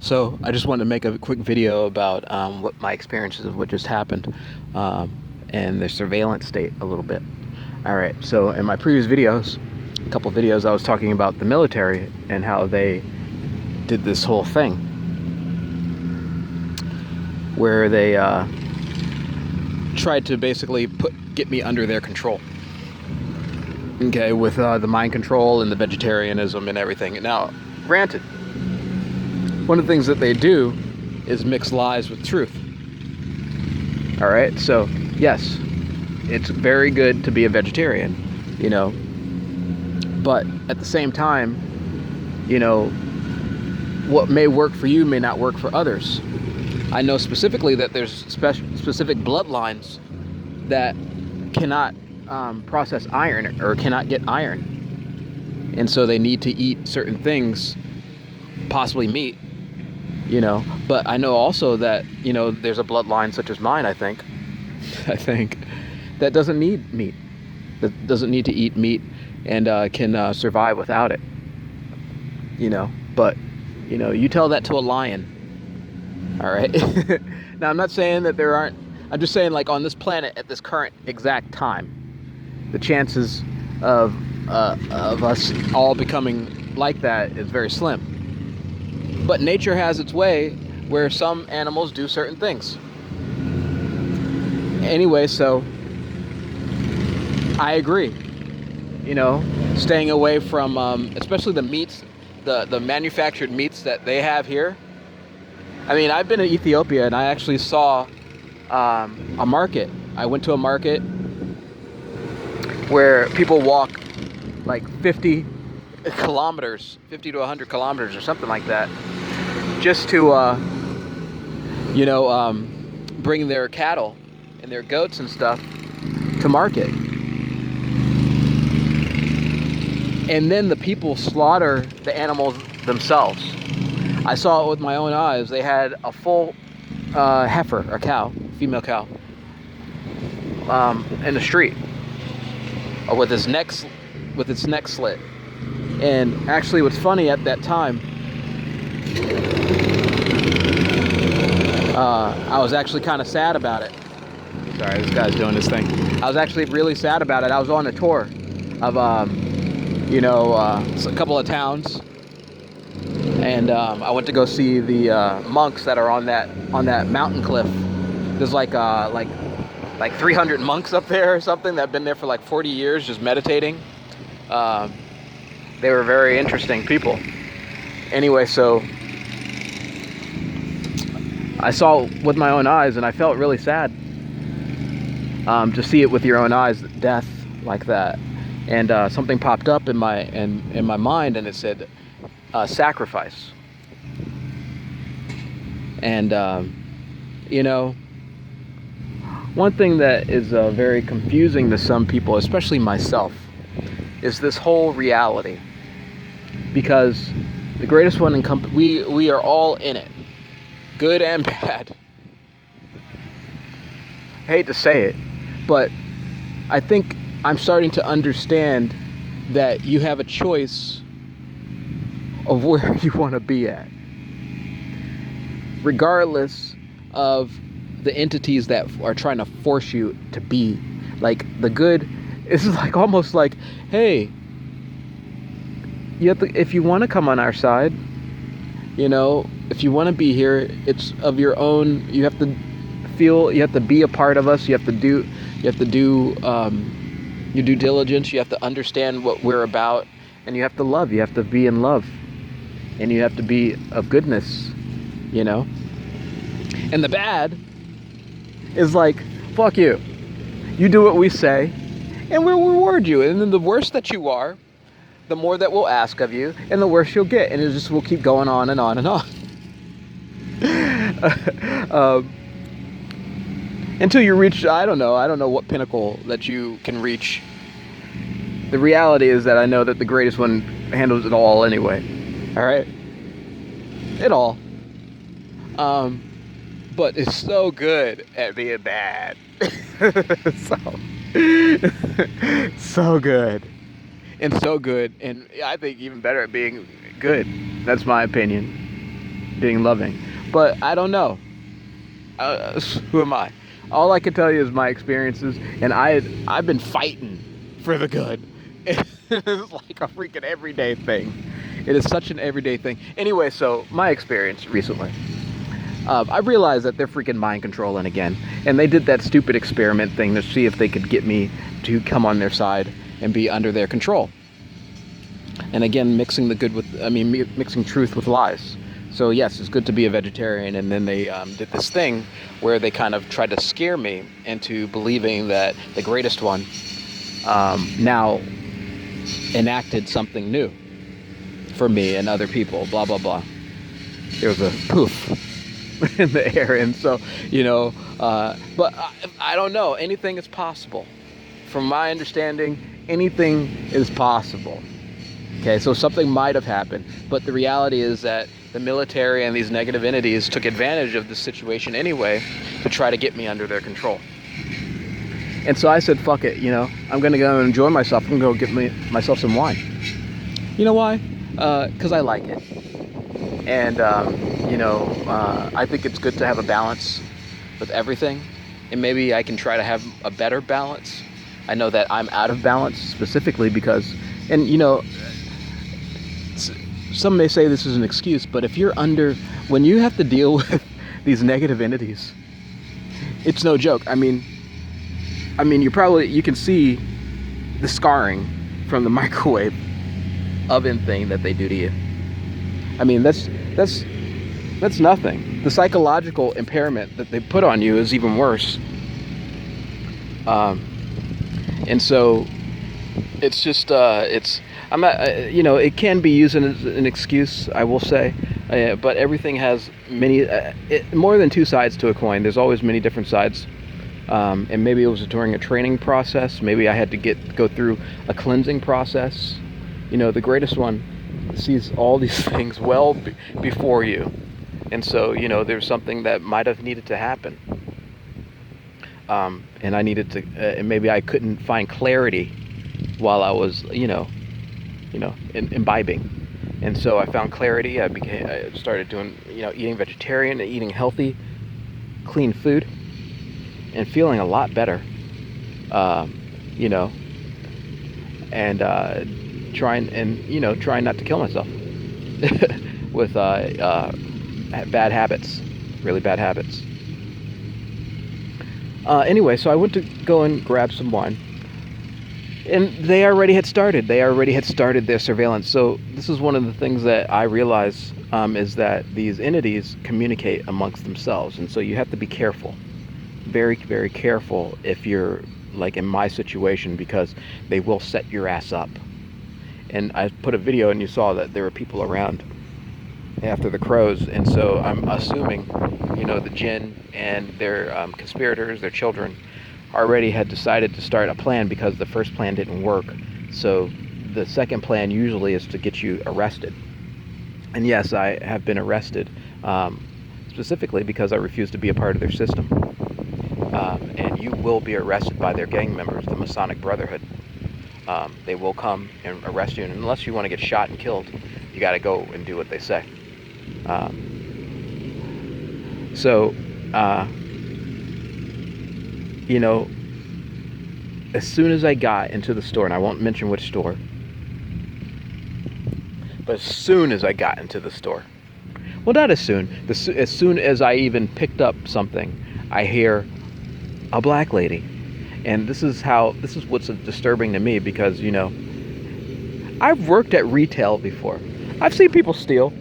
So I just wanted to make a quick video about what my experiences of what just happened and the surveillance state a little bit. All right, so in my previous videos, a couple videos, I was talking about the military and how they did this whole thing where they tried to basically get me under their control. Okay, with the mind control and the vegetarianism and everything. Now, granted, one of the things that they do is mix lies with truth. All right, so yes, it's very good to be a vegetarian, you know, but at the same time, you know, what may work for you may not work for others. I know specifically that there's specific bloodlines that cannot process iron or cannot get iron, and so they need to eat certain things, possibly meat, you know. But I know also that, you know, there's a bloodline such as mine, I think that doesn't need meat, that doesn't need to eat meat, and can survive without it, you know. But you know, you tell that to a lion. All right. Now, I'm not saying that there aren't, I'm just saying, like, on this planet at this current exact time, the chances of us all becoming like that is very slim. But nature has its way where some animals do certain things. Anyway, so I agree. You know, staying away from, especially the meats, the manufactured meats that they have here. I mean, I've been to Ethiopia and I actually saw a market. I went to a market where people walk like 50 kilometers, 50 to 100 kilometers or something like that, just to, you know, bring their cattle and their goats and stuff to market. And then the people slaughter the animals themselves. I saw it with my own eyes. They had a full heifer, or cow, female cow, in the street with its neck slit. And actually, what's funny, at that time, I was actually kind of sad about it. Sorry, this guy's doing this thing. I was actually really sad about it. I was on a tour of, you know, a couple of towns. And I went to go see the monks that are on that mountain cliff. There's like 300 monks up there or something that have been there for like 40 years just meditating. They were very interesting people. Anyway, so I saw it with my own eyes and I felt really sad to see it with your own eyes, death like that. And something popped up in my mind, and it said, sacrifice. And you know, one thing that is very confusing to some people, especially myself, is this whole reality. Because the greatest one in we are all in it, good and bad. I hate to say it, but I think I'm starting to understand that you have a choice of where you want to be at, regardless of the entities that are trying to force you to be. Like, the good is like almost like, hey, you have to, if you want to come on our side, you know, if you want to be here, it's of your own. You have to feel, you have to be a part of us. You have to do your due diligence. You have to understand what we're about, and you have to love. You have to be in love, and you have to be of goodness, you know. And the bad is like, fuck you. You do what we say, and we'll reward you. And then the worse that you are, the more that we'll ask of you, and the worse you'll get. And it just will keep going on and on and on. Until you reach, I don't know what pinnacle that you can reach. The reality is that I know that the greatest one handles it all anyway. All right? It all. But it's so good at being bad. So good. And so good. And I think even better at being good. That's my opinion. being loving. But I don't know. Who am I? All I can tell you is my experiences, and I've been fighting for the good. It's like a freaking everyday thing. It is such an everyday thing. Anyway, so my experience recently. I realized that they're freaking mind controlling again. And they did that stupid experiment thing to see if they could get me to come on their side and be under their control. And again, mixing truth with lies. So yes, it's good to be a vegetarian. And then they did this thing where they kind of tried to scare me into believing that the greatest one now enacted something new for me and other people, blah, blah, blah. There was a poof in the air. And so, but I don't know. Anything is possible. From my understanding, anything is possible. Okay, so something might have happened. But the reality is that the military and these negative entities took advantage of this situation anyway to try to get me under their control. And so I said, fuck it, I'm going to go and enjoy myself. I'm going to go get myself some wine. You know why? Because I like it. And, I think it's good to have a balance with everything. And maybe I can try to have a better balance. I know that I'm out of balance specifically because, and, some may say this is an excuse, but if you're when you have to deal with these negative entities, it's no joke. I mean, you can see the scarring from the microwave oven thing that they do to you. I mean, that's nothing. The psychological impairment that they put on you is even worse. And so it's just, I'm not, it can be used as an excuse, I will say, but everything has more than two sides to a coin. There's always many different sides. And maybe it was during a training process. Maybe I had to go through a cleansing process. The greatest one sees all these things well before you. And so, there's something that might have needed to happen. And I needed to, and maybe I couldn't find clarity while I was, imbibing. And so I found clarity. I started doing, eating vegetarian and eating healthy, clean food and feeling a lot better, and trying not to kill myself with bad habits, really bad habits. Anyway, so I went to go and grab some wine. And they already had started. Their surveillance. So this is one of the things that I realize is that these entities communicate amongst themselves. And so you have to be careful. Very, very careful if you're like in my situation, because they will set your ass up. And I put a video and you saw that there were people around after the crows. And so I'm assuming, the jinn and their conspirators, their children, already had decided to start a plan because the first plan didn't work. So the second plan usually is to get you arrested. And yes, I have been arrested, specifically because I refuse to be a part of their system. And you will be arrested by their gang members, the Masonic Brotherhood. They will come and arrest you, and unless you want to get shot and killed, you got to go and do what they say. As soon as I got into the store, and I won't mention which store, but as soon as I got into the store, well, not as soon, as soon as I even picked up something, I hear a black lady. And this is what's disturbing to me, because, I've worked at retail before. I've seen people steal.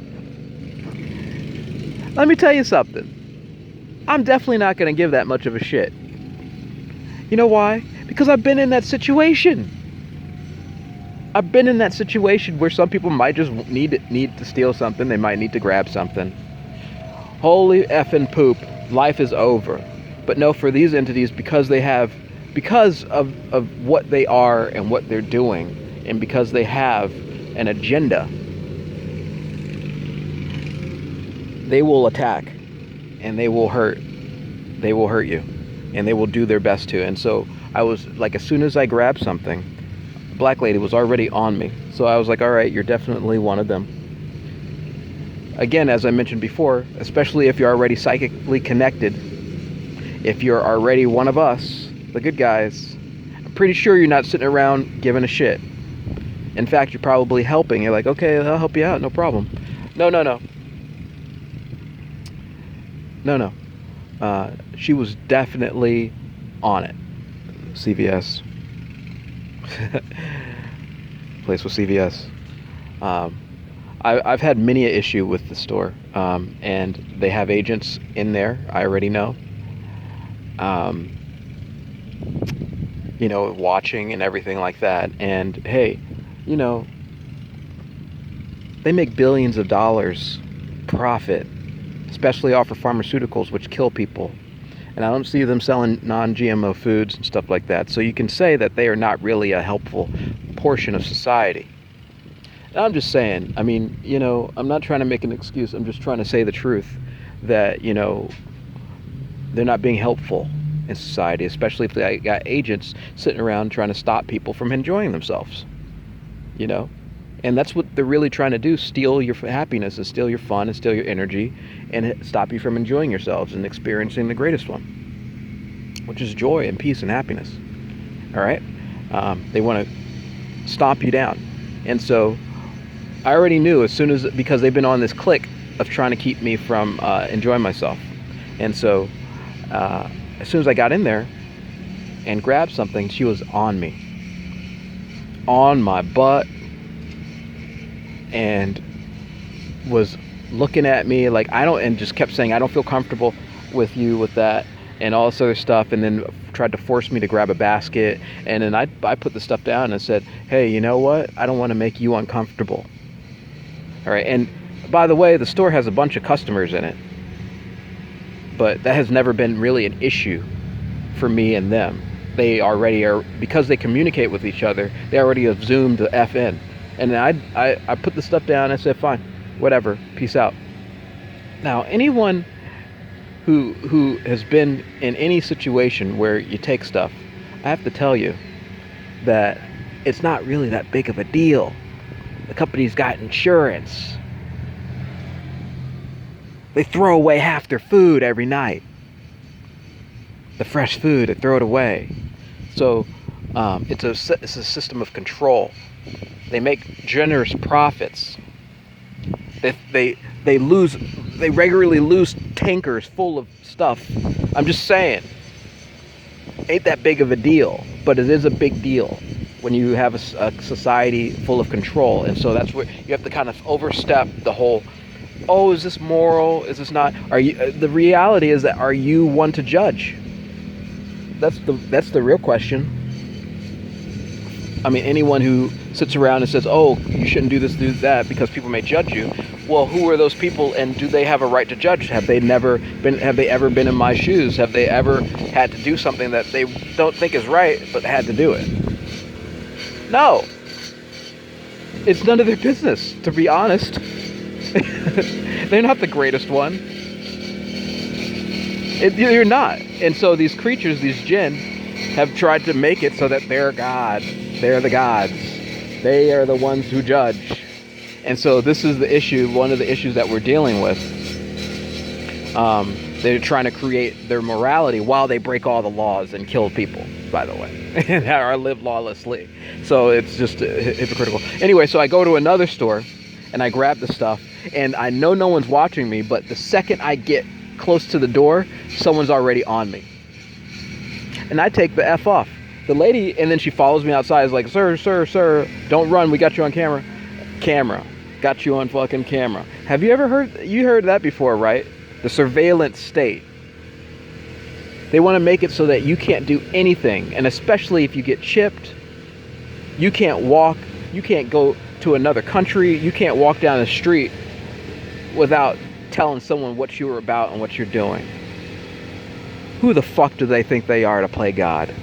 Let me tell you something. I'm definitely not going to give that much of a shit. You know why? Because I've been in that situation. I've been in that situation where some people might just need to steal something. They might need to grab something. Holy effing poop. Life is over. But no, for these entities, because of what they are and what they're doing, and because they have an agenda, they will attack and they will hurt you, and they will do their best to. And so I was like, as soon as I grabbed something, a black lady was already on me. So I was like, all right, you're definitely one of them. again, as I mentioned before, especially if you're already psychically connected, if you're already one of us, the good guys, I'm pretty sure you're not sitting around giving a shit. In fact, you're probably helping. You're like, okay, I'll help you out, no problem. No. She was definitely on it. CVS. Place with CVS. I've had many an issue with the store, and they have agents in there. I already know. Watching and everything like that. And hey, they make billions of dollars profit, especially off of pharmaceuticals, which kill people. And I don't see them selling non-GMO foods and stuff like that. So you can say that they are not really a helpful portion of society. And I'm just saying, I mean, I'm not trying to make an excuse. I'm just trying to say the truth that, they're not being helpful in society, especially if they got agents sitting around trying to stop people from enjoying themselves, And that's what they're really trying to do, steal your happiness and steal your fun and steal your energy and stop you from enjoying yourselves and experiencing the greatest one, which is joy and peace and happiness. All right? They want to stomp you down. And so I already knew because they've been on this clique of trying to keep me from enjoying myself. And so as soon as I got in there and grabbed something, she was on me. On my butt. And was looking at me like and just kept saying, I don't feel comfortable with you with that, and all this other stuff, and then tried to force me to grab a basket. And then I put the stuff down and said, hey, you know what? I don't want to make you uncomfortable. All right. And by the way, the store has a bunch of customers in it, but that has never been really an issue for me and them. They already are, because they communicate with each other, they already have zoomed the F in. And I put the stuff down and I said, fine, whatever, peace out. Now, anyone who has been in any situation where you take stuff, I have to tell you that it's not really that big of a deal. The company's got insurance. They throw away half their food every night. The fresh food, they throw it away. So it's a system of control. They make generous profits. They regularly lose tankers full of stuff. I'm just saying, ain't that big of a deal, but it is a big deal when you have a society full of control. And so that's where you have to kind of overstep the whole, oh, is this moral? Is this not? The reality is that, are you one to judge? That's the real question. I mean, anyone who sits around and says, oh, you shouldn't do this, do that, because people may judge you. Well, who are those people, and do they have a right to judge? Have they ever been in my shoes? Have they ever had to do something that they don't think is right, but had to do it? No. It's none of their business, to be honest. They're not the greatest one. You're not. And so these creatures, these jinn, have tried to make it so that they're God. They're the gods. They are the ones who judge. And so this is the issue, one of the issues that we're dealing with. They're trying to create their morality while they break all the laws and kill people, by the way, and or live lawlessly. So it's just hypocritical. Anyway, so I go to another store and I grab the stuff, and I know no one's watching me, but the second I get close to the door, someone's already on me. And I take the F off. The lady, and then she follows me outside, is like, sir, don't run, we got you on camera. Got you on fucking camera. Have you ever heard that before, right? The surveillance state. They want to make it so that you can't do anything, and especially if you get chipped, you can't walk, you can't go to another country, you can't walk down the street without telling someone what you're about and what you're doing. Who the fuck do they think they are to play God?